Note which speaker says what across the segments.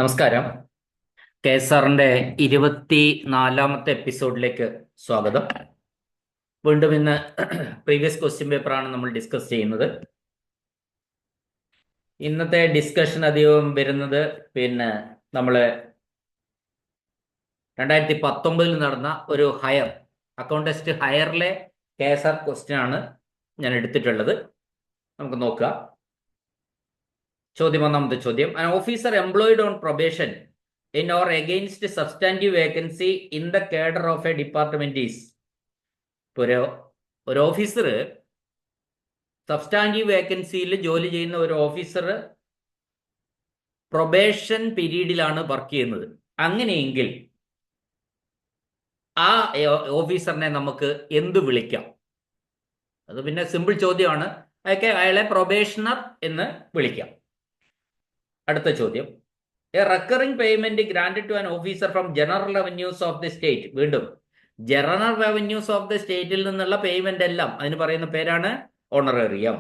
Speaker 1: നമസ്കാരം. KSRന്റെ 24-ാമത്തെ എപ്പിസോഡിലേക്ക് സ്വാഗതം. വീണ്ടും ഇന്ന് പ്രീവിയസ് ക്വസ്റ്റ്യൻ പേപ്പറാണ് നമ്മൾ ഡിസ്കസ് ചെയ്യുന്നത്. ഇന്നത്തെ ഡിസ്കഷൻ അധികവും വരുന്നത് നമ്മള് 2019 നടന്ന ഒരു അക്കൗണ്ടസ്റ്റ് ഹയറിലെ KSR ക്വസ്റ്റ്യൻ ആണ് ഞാൻ എടുത്തിട്ടുള്ളത്. നമുക്ക് നോക്കാം. ഒന്നാമത്തെ ചോദ്യം, an officer employed on probation in or against substantive vacancy in the cadre of a department is. ഒരു ഓഫീസർ സബ്സ്റ്റാൻറ്റീവ് വേക്കൻസിയിൽ ജോലി ചെയ്യുന്ന ഒരു ഓഫീസർ പ്രൊബേഷൻ പീരീഡിലാണ് വർക്ക് ചെയ്യുന്നത്. അങ്ങനെയെങ്കിൽ ആ ഓഫീസറിനെ നമുക്ക് എന്ത് വിളിക്കാം? അത് പിന്നെ സിമ്പിൾ ചോദ്യമാണ്. അയാളെ പ്രൊബേഷണർ എന്ന് വിളിക്കാം. അടുത്ത ചോദ്യം, a recurring payment grant to an officer from general revenues of the state. വീണ്ടും ജനറൽ റവന്യൂസ് ഓഫ് ദി സ്റ്റേറ്റിൽ നിന്നുള്ള പേയ്മെന്റ് എല്ലാം അതിന് പറയുന്ന പേരാണ് honorarium.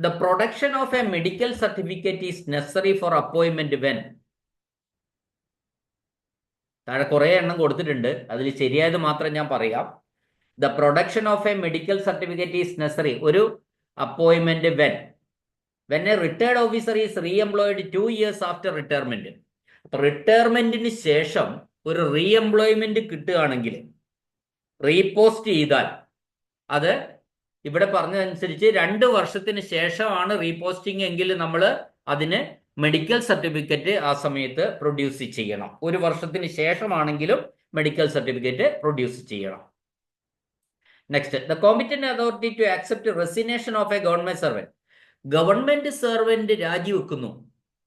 Speaker 1: The production of a medical certificate is necessary for appointment when. താഴെ കുറെ എണ്ണം കൊടുത്തിട്ടുണ്ട്, അതിൽ ശരിയായത് മാത്രം ഞാൻ പറയാം. The production of a medical certificate is necessary, ഒരു appointment when a retired officer is re-employed 2 years after retirement. അപ്പൊ റിട്ടയർമെന്റിന് ശേഷം ഒരു റീഎംപ്ലോയ്മെന്റ് കിട്ടുകയാണെങ്കിൽ, റീപോസ്റ്റ് ചെയ്താൽ, അത് ഇവിടെ പറഞ്ഞതനുസരിച്ച് 2 വർഷത്തിന് ശേഷമാണ് റീപോസ്റ്റിംഗ് എങ്കിൽ നമ്മൾ അതിന് മെഡിക്കൽ സർട്ടിഫിക്കറ്റ് ആ സമയത്ത് പ്രൊഡ്യൂസ് ചെയ്യണം. 1 വർഷത്തിന് ശേഷമാണെങ്കിലും മെഡിക്കൽ സർട്ടിഫിക്കറ്റ് പ്രൊഡ്യൂസ് ചെയ്യണം. Next, the competent authority to accept resignation of a government servant. Government servant രാജിവെക്കുന്നു,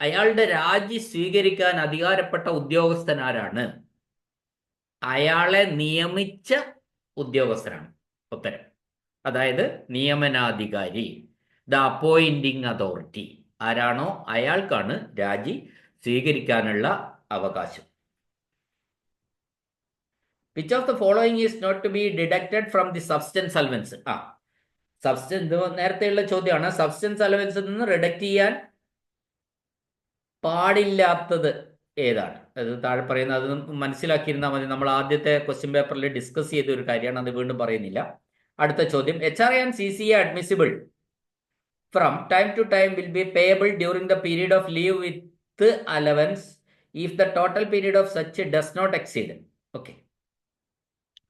Speaker 1: അയാളുടെ രാജി സ്വീകരിക്കാൻ അധികാരപ്പെട്ട ഉദ്യോഗസ്ഥൻ ആരാണ്? അയാളെ നിയമിച്ച ഉദ്യോഗസ്ഥനാണ് ഉത്തരം. അതായത് നിയമനാധികാരി, ദ അപ്പോയിന്റിംഗ് അതോറിറ്റി ആരാണോ അയാൾക്കാണ് രാജി സ്വീകരിക്കാനുള്ള അവകാശം. Which of the following is not to be deducted from the subsistence allowance. നേരത്തെയുള്ള ചോദ്യമാണ്. സബ്സ്റ്റൻസ് അലവൻസിൽ നിന്ന് റിഡക്റ്റ് ചെയ്യാൻ പാടില്ലാത്തത് ഏതാണ്? അത് താഴെ പറയുന്നത്, അത് മനസ്സിലാക്കിയിരുന്നാൽ മതി. നമ്മൾ ആദ്യത്തെ ക്വസ്റ്റ്യൻ പേപ്പറിൽ ഡിസ്കസ് ചെയ്ത ഒരു കാര്യമാണ്, അത് വീണ്ടും പറയുന്നില്ല. അടുത്ത ചോദ്യം, HRA and CCA admissible from time to time will be payable during the period of leave with allowance if the total period of such does not exceed. Okay,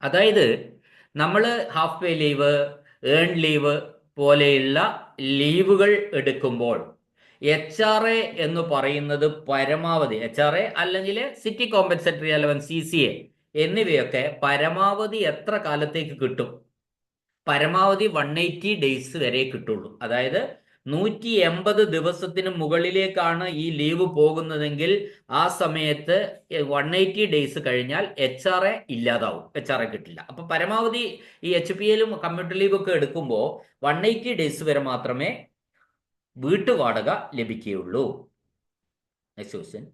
Speaker 1: അതായത് നമ്മൾ half pay leave, earn leave പോലെയുള്ള ലീവുകൾ എടുക്കുമ്പോൾ HRA എന്ന് പറയുന്നത് പരമാവധി, HRA അല്ലെങ്കിൽ city compensatory allowance, CCA എന്നിവയൊക്കെ പരമാവധി എത്ര കാലത്തേക്ക് കിട്ടും? പരമാവധി 180 ഡേയ്സ് വരെ കിട്ടുള്ളൂ. അതായത് 180 ദിവസത്തിന് മുകളിലേക്കാണ് ഈ ലീവ് പോകുന്നതെങ്കിൽ ആ സമയത്ത് 180 ഡേയ്സ് കഴിഞ്ഞാൽ HRA ഇല്ലാതാവും, HRA കിട്ടില്ല. അപ്പൊ പരമാവധി ഈ HPA-ലും കമ്മ്യൂട്ടർ ലീവ് ഒക്കെ എടുക്കുമ്പോൾ 180 ഡേയ്സ് വരെ മാത്രമേ വീട്ടുവാടക ലഭിക്കുകയുള്ളൂ. Next question,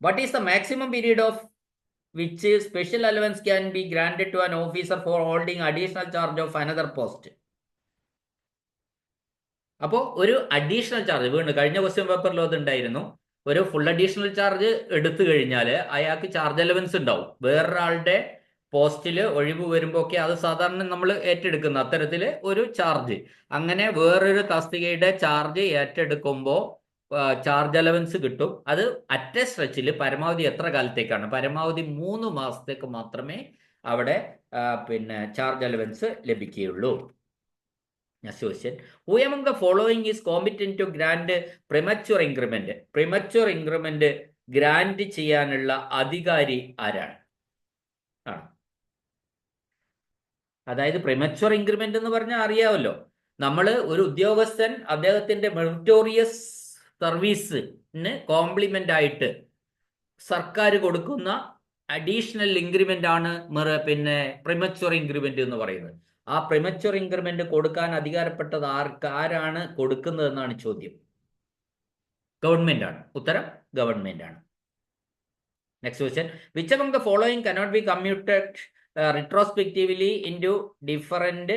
Speaker 1: what is the maximum period of which special allowance can be granted to an officer for holding additional charge of another post. അപ്പോൾ ഒരു അഡീഷണൽ ചാർജ്, വീണ്ടും കഴിഞ്ഞ ക്വസ്റ്റ്യൻ പേപ്പറിൽ അത് ഉണ്ടായിരുന്നു. ഒരു ഫുൾ അഡീഷണൽ ചാർജ് എടുത്തു കഴിഞ്ഞാൽ അയാൾക്ക് ചാർജ് അലവൻസ് ഉണ്ടാവും. വേറൊരാളുടെ പോസ്റ്റിൽ ഒഴിവ് വരുമ്പോൾ ഒക്കെ അത് സാധാരണ നമ്മൾ ഏറ്റെടുക്കുന്ന അത്തരത്തിൽ ഒരു ചാർജ്. അങ്ങനെ വേറൊരു തസ്തികയുടെ ചാർജ് ഏറ്റെടുക്കുമ്പോൾ ചാർജ് അലവൻസ് കിട്ടും. അത് അറ്റ് എ സ്ട്രെച്ചിൽ പരമാവധി എത്ര കാലത്തേക്കാണ്? പരമാവധി 3 മാസത്തേക്ക് മാത്രമേ അവിടെ ചാർജ് അലവൻസ് ലഭിക്കുകയുള്ളൂ. Next question, who among the following is competent to grant premature increment. Premature increment grant ചെയ്യാനുള്ള അധികാരി ആരാണ്? അതായത് പ്രിമച്വർ ഇൻക്രിമെന്റ് എന്ന് പറഞ്ഞാൽ അറിയാമല്ലോ, നമ്മൾ ഒരു ഉദ്യോഗസ്ഥൻ അദ്ദേഹത്തിന്റെ മെറിറ്റോറിയസ് സർവീസിന് കോംപ്ലിമെന്റ് ആയിട്ട് സർക്കാർ കൊടുക്കുന്ന അഡീഷണൽ ഇൻക്രിമെന്റ് ആണ് പ്രിമച്വർ ഇൻക്രിമെന്റ് എന്ന് പറയുന്നത്. ആ പ്രിമച്വർ ഇൻക്രിമെന്റ് കൊടുക്കാൻ അധികാരപ്പെട്ടത് ആരാണ് കൊടുക്കുന്നതെന്നാണ് ചോദ്യം. ഗവൺമെന്റ് ആണ്. ഉത്തരം ഗവൺമെന്റ് ആണ്. Next question, which among the following cannot be commuted retrospectively into different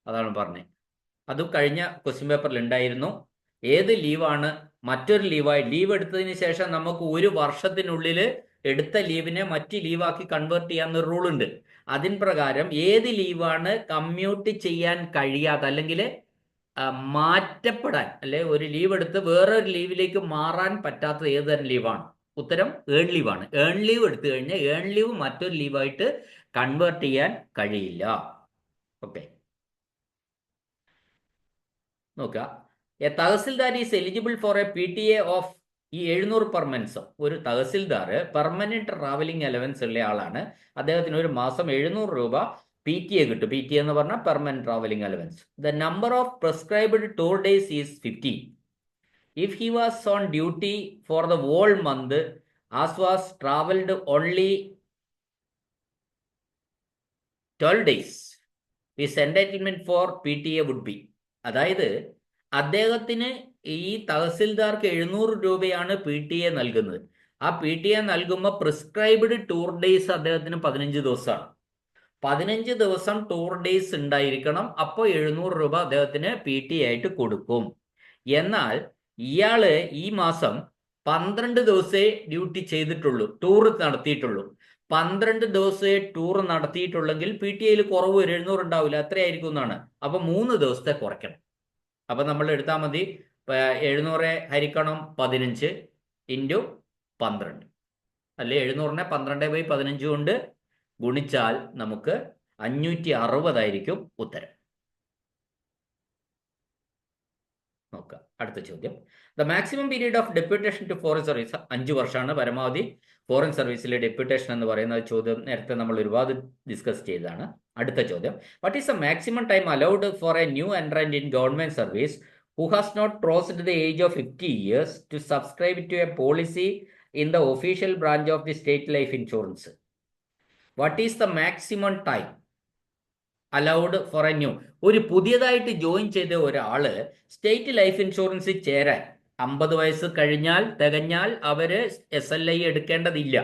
Speaker 1: അതാണ് പറഞ്ഞത്. അത് കഴിഞ്ഞ ക്വസ്റ്റ്യൻ പേപ്പറിൽ ഉണ്ടായിരുന്നു. ഏത് ലീവാണ് മറ്റൊരു ലീവായി ലീവ് എടുത്തതിന് ശേഷം നമുക്ക് ഒരു വർഷത്തിനുള്ളിൽ എടുത്ത ലീവിനെ മറ്റ് ലീവാക്കി കൺവേർട്ട് ചെയ്യാവുന്ന റൂൾ ഉണ്ട്. അതിൻ പ്രകാരം ഏത് ലീവാണ് കമ്മ്യൂട്ട് ചെയ്യാൻ കഴിയാത്ത അല്ലെങ്കിൽ മാറ്റപ്പെടാൻ അല്ലെ ഒരു ലീവ് എടുത്ത് വേറൊരു ലീവിലേക്ക് മാറാൻ പറ്റാത്ത ഏത് തരം ലീവാണ്? ഉത്തരം ഏൺ ലീവാണ്. ഏൺ ലീവ് എടുത്തു കഴിഞ്ഞാൽ ഏൺ ലീവ് മറ്റൊരു ലീവായിട്ട് കൺവേർട്ട് ചെയ്യാൻ കഴിയില്ല. ഓക്കെ, നോക്കുക. A tahsildar is eligible for A PTA of ഈ 700 പെർ മന്ത്സ്. ഒരു തഹസിൽദാർ പെർമനന്റ് ട്രാവലിംഗ് അലവൻസ് ഉള്ള ആളാണ്. അദ്ദേഹത്തിന് ഒരു മാസം 700 രൂപ PTA കിട്ടും. PTA എന്ന് പറഞ്ഞാൽ permanent travelling allowance. The number of prescribed tour days is 50. If he was on duty for the whole month as was travelled only 12 days, his entitlement for PTA would be. അതായത് അദ്ദേഹത്തിന് ഈ തഹസിൽദാർക്ക് 700 രൂപയാണ് PTA നൽകുന്നത്. ആ PTA നൽകുമ്പോൾ prescribed tour days അദ്ദേഹത്തിന് 15 ദിവസമാണ്. 15 ദിവസം ടൂർ ഡേയ്സ് ഉണ്ടായിരിക്കണം. അപ്പോൾ 700 രൂപ അദ്ദേഹത്തിന് PTA ആയിട്ട് കൊടുക്കും. എന്നാൽ ഇയാള് ഈ മാസം 12 ദിവസമേ ഡ്യൂട്ടി ചെയ്തിട്ടുള്ളൂ, ടൂർ നടത്തിയിട്ടുള്ളൂ. 12 ദിവസമേ ടൂർ നടത്തിയിട്ടുള്ളെങ്കിൽ PTA കുറവ് 700 ഉണ്ടാവില്ല, അത്രയായിരിക്കും എന്നാണ്. അപ്പൊ 3 ദിവസത്തെ കുറയ്ക്കണം. അപ്പൊ നമ്മൾ എടുത്താൽ മതി 700 ഹരിക്കണം 15 ഇൻറ്റു 12 അല്ലെ 700നെ 12/15 കൊണ്ട് ഗുണിച്ചാൽ നമുക്ക് 560 ആയിരിക്കും ഉത്തരം. നോക്കാം അടുത്ത ചോദ്യം. The maximum period of deputation to foreign service 5 വർഷമാണ് പരമാവധി ഫോറിൻ സർവീസിലെ ഡെപ്യൂട്ടേഷൻ എന്ന് പറയുന്ന ചോദ്യം നേരത്തെ നമ്മൾ ഒരുപാട് ഡിസ്കസ് ചെയ്തതാണ്. അടുത്ത ചോദ്യം. What is the maximum time allowed for a new entrant in government service who has not crossed the age of 50 years to subscribe to a policy in the official branch of the state life insurance? What is the maximum time allowed for a new? ഒരു പുതിയതായിട്ട് join ചെയ്ത ഒരാള് state life ഇൻഷുറൻസിൽ ചേരാൻ 50 വയസ്സ് തികഞ്ഞാൽ അവര് SLI എടുക്കേണ്ടതില്ല.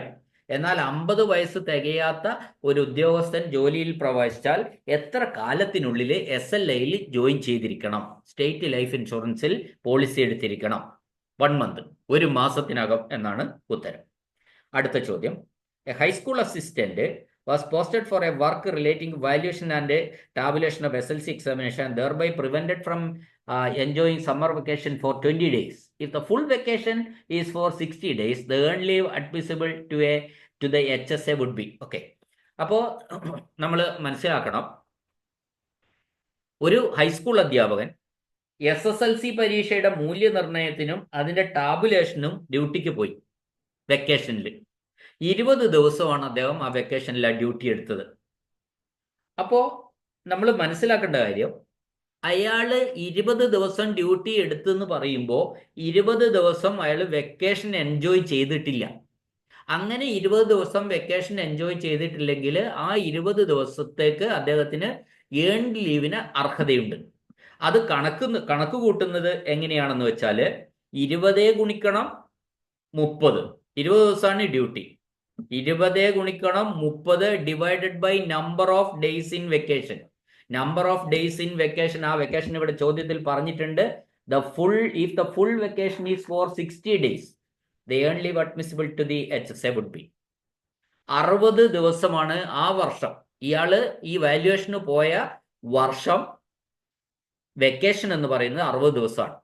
Speaker 1: എന്നാൽ 50 വയസ്സ് തികയാത്ത ഒരു ഉദ്യോഗസ്ഥൻ ജോലിയിൽ പ്രവേശിച്ചാൽ എത്ര കാലത്തിനുള്ളിൽ SLIയിൽ ജോയിൻ ചെയ്തിരിക്കണം? സ്റ്റേറ്റ് ലൈഫ് ഇൻഷുറൻസിൽ പോളിസി എടുത്തിരിക്കണം? 1 month, ഒരു മാസത്തിനകം എന്നാണ് ഉത്തരം. അടുത്ത ചോദ്യം. A high school assistant was posted for a work relating valuation and tabulation of SLC examination and thereby prevented from enjoying summer vacation for 20 days. If the full vacation is for 60 days, the earned leave admissible to the HSA would be. Okay. അപ്പോൾ നമ്മൾ മനസ്സിലാക്കണം, ഒരു high school അധ്യാപകൻ SSLC പരീക്ഷയുടെ മൂല്യനിർണ്ണയത്തിനും അതിന്റെ ടാബുലേഷനും ഡ്യൂട്ടിക്ക് പോയി വെക്കേഷനിൽ. 20 ദിവസമാണ് അദ്ദേഹം ആ വെക്കേഷനിൽ ഡ്യൂട്ടി എടുത്തത്. അപ്പോൾ നമ്മൾ മനസ്സിലാക്കേണ്ട കാര്യം, അയാള് 20 ദിവസം ഡ്യൂട്ടി എടുത്തെന്ന് പറയുമ്പോൾ 20 ദിവസം അയാൾ വെക്കേഷൻ എൻജോയ് ചെയ്തിട്ടില്ല. അങ്ങനെ 20 ദിവസം വെക്കേഷൻ എൻജോയ് ചെയ്തിട്ടില്ലെങ്കിൽ ആ 20 ദിവസത്തേക്ക് അദ്ദേഹത്തിന് ഏൺഡ് ലീവിന് അർഹതയുണ്ട്. അത് കണക്ക് കൂട്ടുന്നത് എങ്ങനെയാണെന്ന് വെച്ചാൽ 20 ഗുണിക്കണം 30, 20 ദിവസമാണ് ഡ്യൂട്ടി. 20 ഗുണിക്കണം 30 divided by number of days in vacation. Number of days in vacation, ആ വെക്കേഷൻ ഇവിടെ ചോദ്യത്തിൽ പറഞ്ഞിട്ടുണ്ട്. if the full vacation is for 60 days, the earned leave admissible to the HSA would be 60 ദിവസമാണ് ആ വർഷം. ഇയാള് ഈ വാല്യുവേഷന് പോയ വർഷം വെക്കേഷൻ എന്ന് പറയുന്നത് 60 ദിവസമാണ്.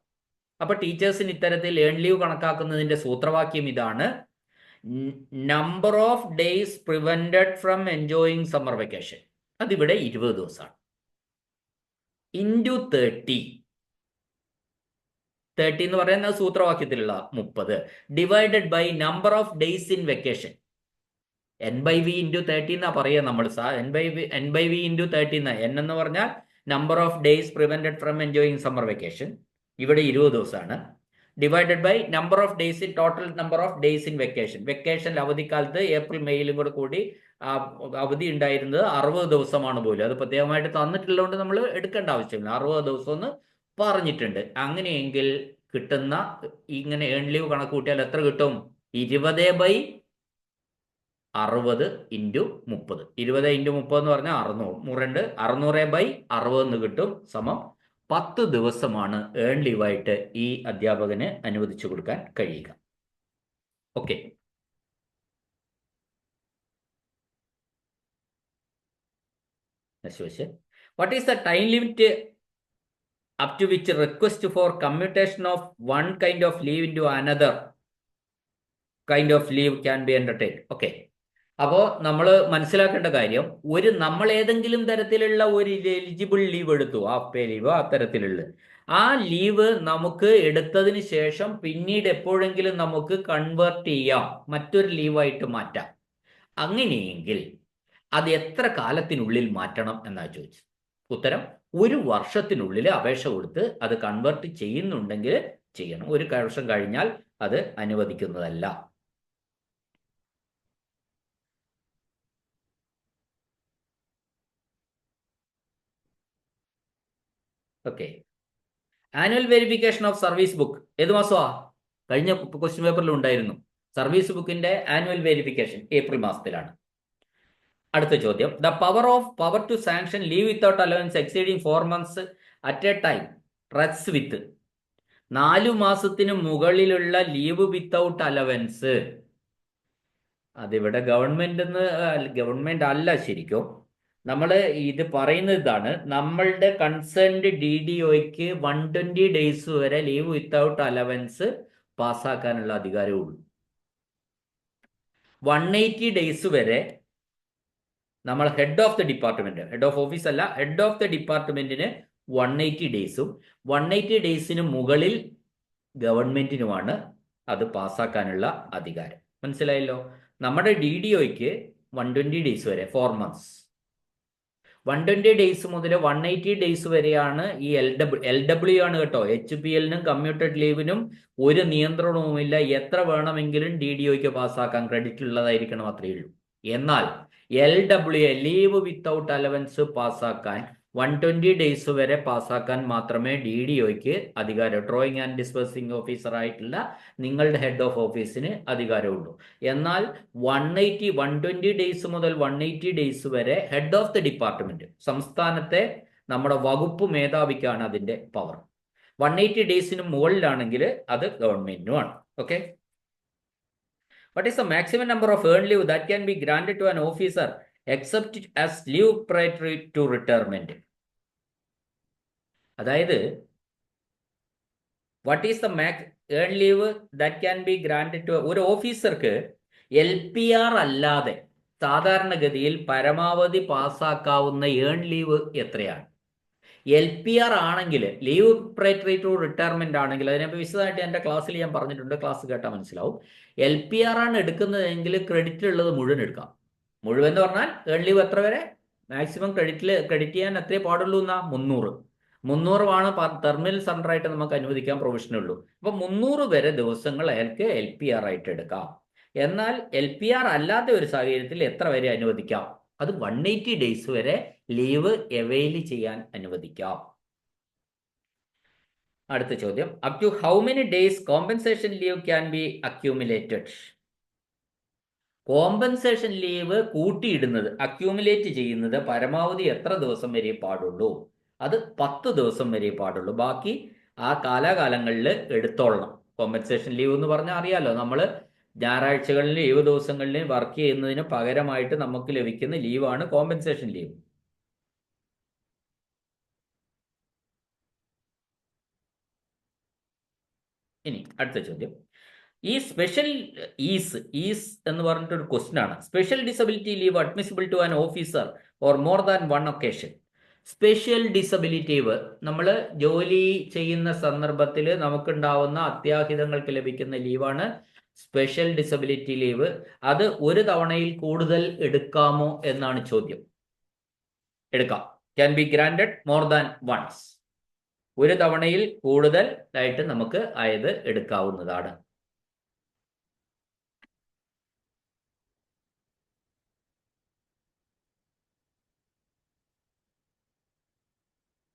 Speaker 1: അപ്പൊ ടീച്ചേഴ്സിന് ഇത്തരത്തിൽ ഏൺ ലീവ് കണക്കാക്കുന്നതിന്റെ സൂത്രവാക്യം ഇതാണ്: number of days prevented from enjoying summer vacation, അതിവിടെ 20 ദിവസമാണ്, ഇൻറ്റു 30 എന്ന് പറയുന്നത് സൂത്രവാക്യത്തിലുള്ള 30 divided by number of days in vacation. N/V into 30 എന്നാ പറയുക നമ്മൾ. N/V ഇൻറ്റു 30 എന്നാ. N എന്ന് പറഞ്ഞാൽ number of days prevented from enjoying summer vacation, ഇവിടെ 20 ദിവസമാണ്, divided by number of days in total number of days in vacation. Vacation അവധിക്കാലത്ത് April മെയിലും കൂടി അവധി ഉണ്ടായിരുന്നത് 60 ദിവസമാണ് പോലും. അത് പ്രത്യേകമായിട്ട് തന്നിട്ടുള്ളതുകൊണ്ട് നമ്മൾ എടുക്കേണ്ട ആവശ്യമില്ല. 60 ദിവസം എന്ന് പറഞ്ഞിട്ടുണ്ട്. അങ്ങനെയെങ്കിൽ കിട്ടുന്ന ഇങ്ങനെ ഏൺ ലീവ് കണക്ക് കൂട്ടിയാൽ എത്ര കിട്ടും? 20/60. 60 ഇൻറ്റു 30. 20 ഇൻറ്റു 30 എന്ന് പറഞ്ഞാൽ 600. 600/60 എന്ന് കിട്ടും. സമം 10 ദിവസമാണ് ഏൺ ലീവായിട്ട് ഈ അധ്യാപകന് അനുവദിച്ചു കൊടുക്കാൻ കഴിയുക. Okay. Next question. What is the time limit up to which request for commutation of one kind of leave into another kind of leave can be entertained? Okay. അപ്പോൾ നമ്മൾ മനസ്സിലാക്കേണ്ട കാര്യം, നമ്മൾ ഏതെങ്കിലും തരത്തിലുള്ള ഒരു എലിജിബിൾ ലീവ് എടുത്തു, ഹാഫ് പേ ലീവ്, ആ തരത്തിലുള്ള ആ ലീവ് നമുക്ക് എടുത്തതിന് ശേഷം പിന്നീട് എപ്പോഴെങ്കിലും നമുക്ക് കൺവേർട്ട് ചെയ്യാം, മറ്റൊരു ലീവായിട്ട് മാറ്റാം. അങ്ങനെയെങ്കിൽ അത് എത്ര കാലത്തിനുള്ളിൽ മാറ്റണം എന്നാണ് ചോദിച്ചത്. ഉത്തരം 1 വർഷത്തിനുള്ളിൽ അപേക്ഷ കൊടുത്ത് അത് കൺവേർട്ട് ചെയ്യുന്നുണ്ടെങ്കിൽ ചെയ്യണം. 1 വർഷം കഴിഞ്ഞാൽ അത് അനുവദിക്കുന്നതല്ല. Okay. Annual verification of service book ഏത് മാസമാ? കഴിഞ്ഞ ക്വസ്റ്റ്യൻ പേപ്പറിൽ ഉണ്ടായിരുന്നു. സർവീസ് ബുക്കിന്റെ ആനുവൽ വെരിഫിക്കേഷൻ ഏപ്രിൽ മാസത്തിലാണ്. അടുത്ത ചോദ്യം. The power to sanction leave without allowance exceeding 4 months at a time rest with 4 മാസത്തിന് മുകളിലുള്ള ലീവ് വിത്തൗട്ട് അലവൻസ്. അതിവിടെ ഗവൺമെന്റ് അല്ല ശരിക്കും. നമ്മൾ ഇത് പറയുന്നത് ഇതാണ്, നമ്മളുടെ കൺസേൺഡ് DDOയ്ക്ക് 120 days വരെ ലീവ് വിത്തൗട്ട് അലവൻസ് പാസ്സാക്കാനുള്ള അധികാരമുള്ളൂ. 180 days വരെ നമ്മൾ ഹെഡ് ഓഫ് ഓഫീസ് അല്ല, ഹെഡ് ഓഫ് ദ ഡിപ്പാർട്ട്മെന്റിന് 180 days-ഉം 180 days-ന് മുകളിൽ ഗവൺമെന്റിനുമാണ് അത് പാസ്സാക്കാനുള്ള അധികാരം. മനസ്സിലായല്ലോ? നമ്മുടെ DDOയ്ക്ക് 120 days വരെ, 4 months. 120 days മുതൽ 180 days വരെയാണ് ഈ LW ആണ് കേട്ടോ. HPL-നും കമ്മ്യൂട്ടഡ് ലീവിനും ഒരു നിയന്ത്രണവുമില്ല. എത്ര വേണമെങ്കിലും DDOയ്ക്ക് പാസ്സാക്കാൻ, ക്രെഡിറ്റ് ഉള്ളതായിരിക്കണം, അത്രയേ ഉള്ളൂ. എന്നാൽ LWA ലീവ് വിത്തൗട്ട് അലവൻസ് പാസ്സാക്കാൻ 120 days വരെ പാസ്സാക്കാൻ മാത്രമേ DDOയ്ക്ക് അധികാരം, ഡ്രോയിങ് ആൻഡ് ഡിസ്പേഴ്സിംഗ് ഓഫീസർ ആയിട്ടുള്ള നിങ്ങളുടെ ഹെഡ് ഓഫ് ഓഫീസിന് അധികാരമുള്ളൂ. എന്നാൽ 120 days മുതൽ 180 days വരെ ഹെഡ് ഓഫ് ദി ഡിപ്പാർട്ട്മെന്റ്, സംസ്ഥാനത്തെ നമ്മുടെ വകുപ്പ് മേധാവിക്കാണ് അതിന്റെ പവർ. 180 days-ന് മുകളിലാണെങ്കിൽ അത് ഗവൺമെന്റിനുമാണ്. Okay. What is the maximum number of earned leave that can be granted to an officer except as leave prior to retirement? അതായത് what is the earned leave that can be granted to ഒരു ഓഫീസർക്ക് LPR അല്ലാതെ സാധാരണഗതിയിൽ പരമാവധി പാസ്സാക്കാവുന്ന earn leave എത്രയാണ്? LPR ആണെങ്കിൽ, leave പ്രൈറ്ററി to retirement ആണെങ്കിൽ, അതിനെ വിശദമായിട്ട് എൻ്റെ ക്ലാസ്സിൽ ഞാൻ പറഞ്ഞിട്ടുണ്ട്, ക്ലാസ് കേട്ടാൽ മനസ്സിലാവും. LPR ആണ് എടുക്കുന്നതെങ്കിൽ ക്രെഡിറ്റ് ഉള്ളത് മുഴുവൻ എടുക്കാം. മുഴുവൻ എന്ന് പറഞ്ഞാൽ ഏൺ ലീവ് എത്ര വരെ? മാക്സിമം ക്രെഡിറ്റ് ചെയ്യാൻ എത്രയേ പാടുള്ളൂ എന്നാ? 300 ആണ് ടെർമിനൽ സറണ്ടറായിട്ട് നമുക്ക് അനുവദിക്കാൻ പ്രൊവിഷനുള്ളൂ. അപ്പൊ 300 വരെ ദിവസങ്ങൾ അയാൾക്ക് LPR ആയിട്ട് എടുക്കാം. എന്നാൽ LPR അല്ലാത്ത ഒരു സാഹചര്യത്തിൽ എത്ര വരെ അനുവദിക്കാം? അത് 180 days വരെ ലീവ് അവൈൽ ചെയ്യാൻ അനുവദിക്കാം. അടുത്ത ചോദ്യം. Up to how many days compensation leave can be accumulated? Compensation leave കൂട്ടിയിടുന്നത്, അക്യൂമുലേറ്റ് ചെയ്യുന്നത് പരമാവധി എത്ര ദിവസം വരെ പാടുള്ളൂ? അത് 10 ദിവസം വരെ പാടുള്ളൂ. ബാക്കി ആ കാലാകാലങ്ങളിൽ എടുത്തോളണം. കോമ്പൻസേഷൻ ലീവ് എന്ന് പറഞ്ഞാൽ അറിയാലോ, നമ്മൾ ഞായറാഴ്ചകളിലും ലീവ് ദിവസങ്ങളിലും വർക്ക് ചെയ്യുന്നതിന് പകരമായിട്ട് നമുക്ക് ലഭിക്കുന്ന ലീവാണ് കോമ്പൻസേഷൻ ലീവ്. ഇനി അടുത്ത ചോദ്യം. ഈ സ്പെഷ്യൽ ഈസ് എന്ന് പറഞ്ഞിട്ടൊരു ക്വസ്റ്റ്യൻ ആണ്. Special disability leave admissible to an officer or more than one occasion? Special disability leave നമ്മൾ ജോലി ചെയ്യുന്ന സന്ദർഭത്തിൽ നമുക്കുണ്ടാവുന്ന അത്യാഹിതങ്ങൾക്ക് ലഭിക്കുന്ന ലീവാണ് സ്പെഷ്യൽ ഡിസബിലിറ്റി ലീവ്. അത് ഒരു തവണയിൽ കൂടുതൽ എടുക്കാമോ എന്നാണ് ചോദ്യം. എടുക്കാം. Can be granted more than once. ഒരു തവണയിൽ കൂടുതൽ ആയിട്ട് നമുക്ക് ആയത് എടുക്കാവുന്നതാണ്.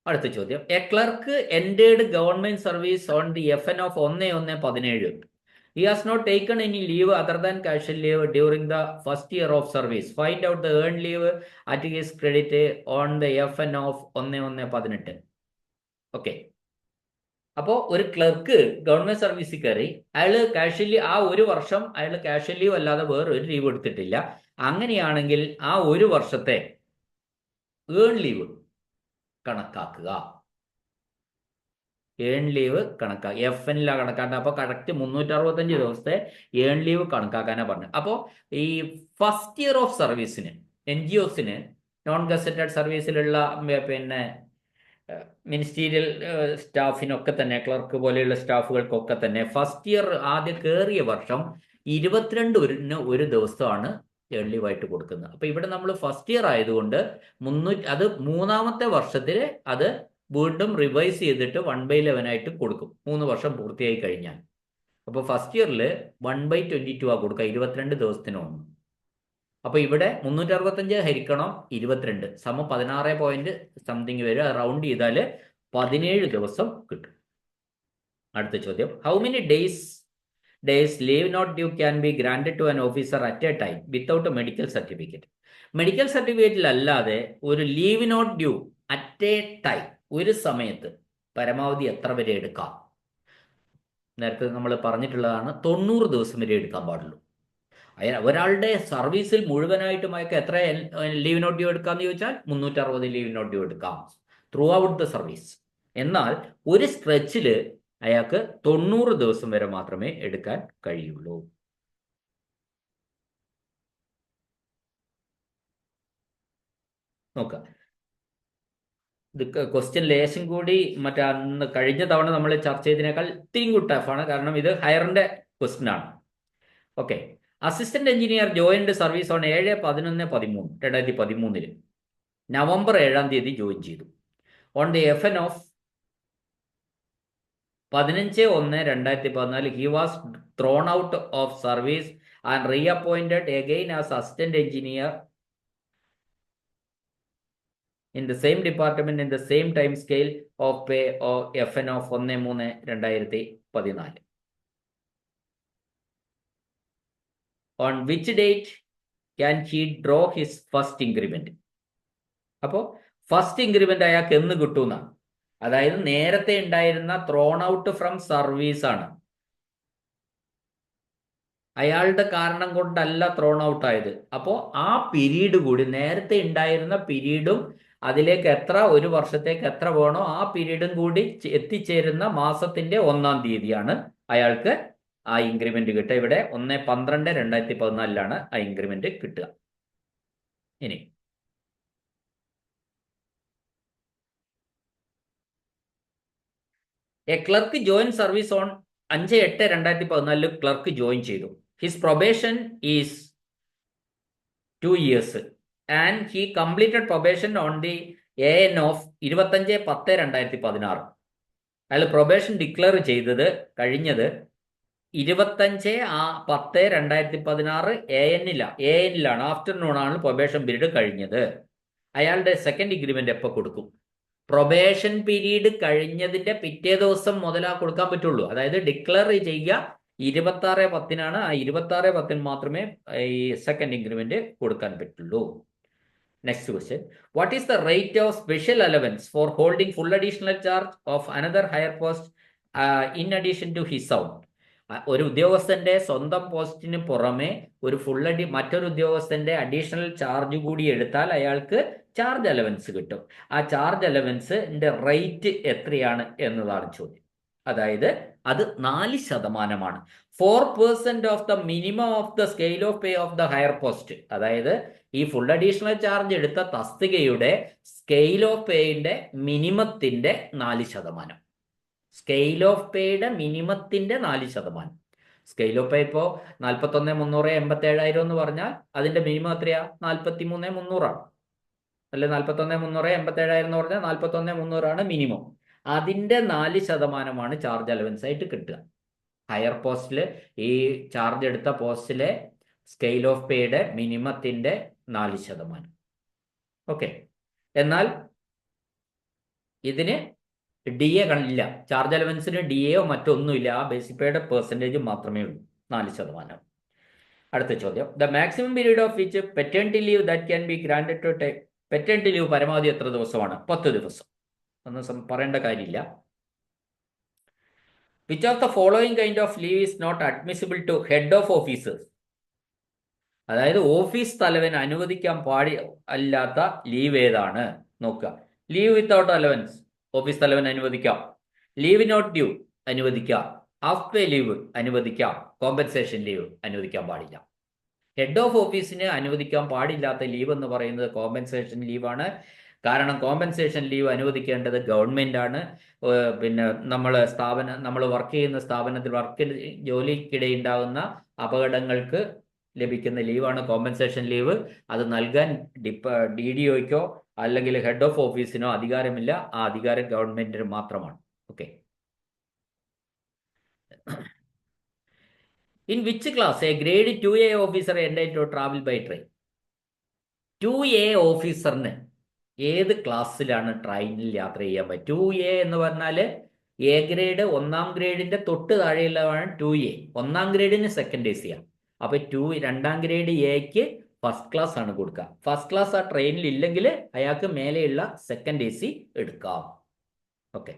Speaker 1: അടുത്ത ചോദ്യം. A clerk entered government service on the FN of 1/1/17 He has not taken any leave other than casual leave during the first year of service. Find out the earned leave at his credit on the FN of 1118. Okay. അപ്പോൾ ഒരു clerk government സർവീസിൽ കയറി, അയാൾ casually ആ ഒരു വർഷം അയാൾ casual leave അല്ലാതെ വേറൊരു ലീവ് എടുത്തിട്ടില്ല. അങ്ങനെയാണെങ്കിൽ ആ ഒരു വർഷത്തെ ഏൺ ലീവ് കണക്കാക്കുക. ഏൺ ലീവ് കണക്കാക്കുക. FN കണക്കാക്കുക. അപ്പോൾ കറക്റ്റ് 365 ദിവസത്തെ ഏൺ ലീവ് കണക്കാക്കാനാണ് പറഞ്ഞത്. അപ്പോൾ ഈ ഫസ്റ്റ് ഇയർ ഓഫ് സർവീസിന് NGOസിന്, നോൺ ഗസറ്റഡ് സർവീസിലുള്ള പിന്നെ മിനിസ്റ്റീരിയൽ സ്റ്റാഫിനൊക്കെ തന്നെ, ക്ലർക്ക് പോലെയുള്ള സ്റ്റാഫുകൾക്കൊക്കെ തന്നെ ഫസ്റ്റ് ഇയർ ആദ്യം കയറിയ വർഷം 22 ഒരു ദിവസമാണ് ഏൺ ലീവായിട്ട് കൊടുക്കുന്നത്. അപ്പോൾ ഇവിടെ നമ്മൾ ഫസ്റ്റ് ഇയർ ആയതുകൊണ്ട് അത് മൂന്നാമത്തെ വർഷത്തിൽ അത് വീണ്ടും റിവൈസ് ചെയ്തിട്ട് 1/11 ആയിട്ട് കൊടുക്കും, 3 വർഷം പൂർത്തിയായി കഴിഞ്ഞാൽ. അപ്പോൾ ഫസ്റ്റ് ഇയറിൽ 1/22 ആ കൊടുക്കുക, 22 ദിവസത്തിന് ഒന്ന്. അപ്പോൾ ഇവിടെ 365 ഹരിക്കണം 22 സമം 16 പോയിന്റ് സംതിങ് വരും. റൗണ്ട് ചെയ്താൽ 17 ദിവസം കിട്ടും. അടുത്ത ചോദ്യം, how many days leave not due can be granted to an officer at a time without a medical certificate? Medical സർട്ടിഫിക്കറ്റിൽ അല്ലാതെ ഒരു leave not due at a time, ഒരു സമയത്ത് പരമാവധി എത്ര വരെ എടുക്കാം? നേരത്തെ നമ്മൾ പറഞ്ഞിട്ടുള്ളതാണ്, 90 ദിവസം വരെ എടുക്കാൻ പാടുള്ളൂ. ഒരാളുടെ സർവീസിൽ മുഴുവനായിട്ടും അയാൾക്ക് എത്ര ലീവ് നോട്ട് ഡ്യൂ എടുക്കാമെന്ന് ചോദിച്ചാൽ 360 ലീവ് നോട്ട് ഡ്യൂ എടുക്കാം ത്രൂ ഔട്ട് ദ സർവീസ്. എന്നാൽ ഒരു സ്ട്രെച്ചിൽ അയാൾക്ക് 90 ദിവസം വരെ മാത്രമേ എടുക്കാൻ കഴിയുള്ളൂ. നോക്കാം, ഇത് ക്വസ്റ്റ്യൻ ലേശം കൂടി അന്ന് കഴിഞ്ഞ തവണ നമ്മൾ ചർച്ച ചെയ്തതിനേക്കാൾ ഇത്തിരി കൂടി ടഫാണ്, കാരണം ഇത് ഹയറിന്റെ ക്വസ്റ്റ്യൻ ആണ്. Okay. Assistant engineer joined service on 7/11/2013 November 7-ാം തീയതി ജോയിൻ ചെയ്തു. On the FN of 15/1/2014 he was thrown out of service and reappointed again as assistant engineer in the same department in the same time scale of pay of FN of 1/3/2014. On which date can he draw his first increment? അപ്പോൾ first increment അയാൾക്ക് എന്ന് കിട്ടുന്ന, അതായത് നേരത്തെ ഉണ്ടായിരുന്ന thrown out from service ആണ്. അയാളുടെ കാരണം കൊണ്ടല്ല ത്രോൺ ഔട്ട് ആയത്. അപ്പോൾ ആ പീരീഡ് കൂടി, നേരത്തെ ഉണ്ടായിരുന്ന പീരീഡും അതിലേക്ക് എത്ര, ഒരു വർഷത്തേക്ക് എത്ര വേണോ ആ പീരീഡും കൂടി എത്തിച്ചേരുന്ന മാസത്തിന്റെ 1-ാം തീയതിയാണ് അയാൾക്ക് ആ ഇൻക്രിമെന്റ് കിട്ടുക. ഇവിടെ 1/12/2014 ആ ഇൻക്രിമെന്റ് കിട്ടുക. ഇനി a clerk join service on 5/8/2014 clerk join ചെയ്തു. His probation is 2 years and he completed probation on the AN of 25/10/2016. അയാൾ പ്രൊബേഷൻ ഡിക്ലെയർ ചെയ്തത് കഴിഞ്ഞത് 25/10/2016 AN-ലാണ്, ആഫ്റ്റർനൂൺ ആണ് പ്രൊബേഷൻ പീരീഡ് കഴിഞ്ഞത്. അയാളുടെ സെക്കൻഡ് ഇൻക്രിമെന്റ് എപ്പോൾ കൊടുക്കും? പ്രൊബേഷൻ പീരീഡ് കഴിഞ്ഞതിന്റെ പിറ്റേ ദിവസം മുതലാ കൊടുക്കാൻ പറ്റുള്ളൂ. അതായത് ഡിക്ലെയർ ചെയ്യുക 26/10-നാണ്, ആ 26/10 മാത്രമേ ഈ സെക്കൻഡ് ഇൻക്രിമെന്റ് കൊടുക്കാൻ പറ്റുള്ളൂ. Next question, what is the rate of special allowance for holding full additional charge of another higher post in addition to his own? ഒരു ഉദ്യോഗസ്ഥന്റെ സ്വന്തം പോസ്റ്റിന് പുറമെ ഒരു മറ്റൊരു ഉദ്യോഗസ്ഥന്റെ അഡീഷണൽ ചാർജ് കൂടി എടുത്താൽ അയാൾക്ക് ചാർജ് അലവൻസ് കിട്ടും. ആ ചാർജ് അലവൻസിന്റെ റേറ്റ് എത്രയാണ് എന്നതാണ് ചോദ്യം. അതായത് അത് 4%. 4% of the minimum of the scale of pay of the higher post. അതായത് ഈ ഫുൾ അഡീഷണൽ ചാർജ് എടുത്ത തസ്തികയുടെ സ്കെയിൽ ഓഫ് പേയുടെ മിനിമത്തിന്റെ 4%. സ്കെയിൽ ഓഫ് പേയുടെ മിനിമത്തിന്റെ 4%. സ്കെയിൽ ഓഫ് പേ ഇപ്പോൾ 41,387,000 എന്ന് പറഞ്ഞാൽ അതിന്റെ മിനിമം എത്രയാ? 43,300 അല്ലെ? 41,387,000 എന്ന് പറഞ്ഞാൽ 41,300 മിനിമം. അതിന്റെ 4% ചാർജ് അലവൻസ് ആയിട്ട് കിട്ടുക. ഹയർ പോസ്റ്റില്, ഈ ചാർജ് എടുത്ത പോസ്റ്റിലെ സ്കെയിൽ ഓഫ് പേയുടെ മിനിമത്തിന്റെ 4%. ഓക്കെ. എന്നാൽ ഇതിന് ഡി എ ഇല്ല. ചാർജ് അലവൻസിന് ഡി എയോ മറ്റൊന്നുമില്ല. ആ ബേസിക് പേയുടെ പെർസെൻറ്റേജ് മാത്രമേ ഉള്ളൂ, 4%. അടുത്ത ചോദ്യം, the maximum period of which paternity leave that can be granted to take. Paternity leave പരമാവധി എത്ര ദിവസമാണ്? 10 ദിവസം. ഒന്നും പറയേണ്ട കാര്യമില്ല. Which of the following kind of leave is not admissible to head of officers? അതായത് ഓഫീസ് തലവൻ അനുവദിക്കാൻ അല്ലാത്ത ലീവ് ഏതാണ്? നോക്കുക. ലീവ് വിത്തൗട്ട് അലവൻസ് ഓഫീസ് തലവൻ അനുവദിക്കാം. ലീവ് നോട്ട് ഡ്യൂ അനുവദിക്കാം. ഹാഫ് പേ ലീവ് അനുവദിക്കാം. കോമ്പൻസേഷൻ ലീവ് അനുവദിക്കാൻ പാടില്ല. ഹെഡ് ഓഫ് ഓഫീസിന് അനുവദിക്കാൻ പാടില്ലാത്ത ലീവ് എന്ന് പറയുന്നത് കോമ്പൻസേഷൻ ലീവാണ്. കാരണം കോമ്പൻസേഷൻ ലീവ് അനുവദിക്കേണ്ടത് ഗവൺമെന്റ് ആണ്. പിന്നെ നമ്മൾ വർക്ക് ചെയ്യുന്ന സ്ഥാപനത്തിൽ ജോലിക്കിടെ ഉണ്ടാകുന്ന അപകടങ്ങൾക്ക് ലഭിക്കുന്ന ലീവാണ് കോമ്പൻസേഷൻ ലീവ്. അത് നൽകാൻ ഡി ഡി ഒയ്ക്കോ അല്ലെങ്കിൽ ഹെഡ് ഓഫ് ഓഫീസിനോ അധികാരമില്ല. ആ അധികാരം ഗവൺമെന്റിന് മാത്രമാണ്. Okay. In which class a grade 2A officer entitled to travel by train? 2A ഓഫീസറിന് ഏത് ക്ലാസ്സിലാണ് ട്രെയിനിൽ യാത്ര ചെയ്യാൻ പറ്റും? 2A എന്ന് പറഞ്ഞാൽ എ ഗ്രേഡ് 1ാം ഗ്രേഡിന്റെ തൊട്ട് താഴെയുള്ളതാണ് 2A. 1ാം ഗ്രേഡിന് സെക്കൻഡ് AC ആണ്. അപ്പൊ 2ാം ഗ്രേഡ് എക്ക് ഫസ്റ്റ് ക്ലാസ് ആണ് കൊടുക്കുക. ഫസ്റ്റ് ക്ലാസ് ആ ട്രെയിനിൽ ഇല്ലെങ്കിൽ അയാൾക്ക് മേലെയുള്ള സെക്കൻഡ് AC എടുക്കാം. ഓക്കെ.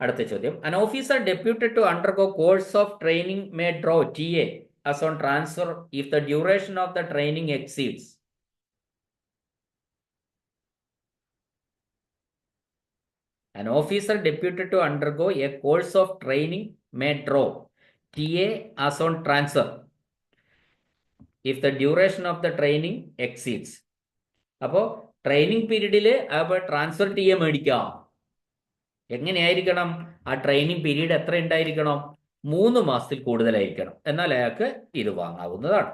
Speaker 1: അടുത്ത ചോദ്യം, an officer deputed to undergo course of training may draw TA as on transfer if the duration of the training exceeds. An officer deputed to undergo a course of training may draw TA as on transfer if the duration of the training exceeds. അപ്പോൾ training പീരീഡിൽ അപ്പോൾ transfer TA മേടിക്കാം. എങ്ങനെയായിരിക്കണം? ആ training period എത്ര ഉണ്ടായിരിക്കണം? 3 മാസത്തിൽ കൂടുതലായിരിക്കണം. എന്നാൽ അയാൾക്ക് ഇത് വാങ്ങാവുന്നതാണ്.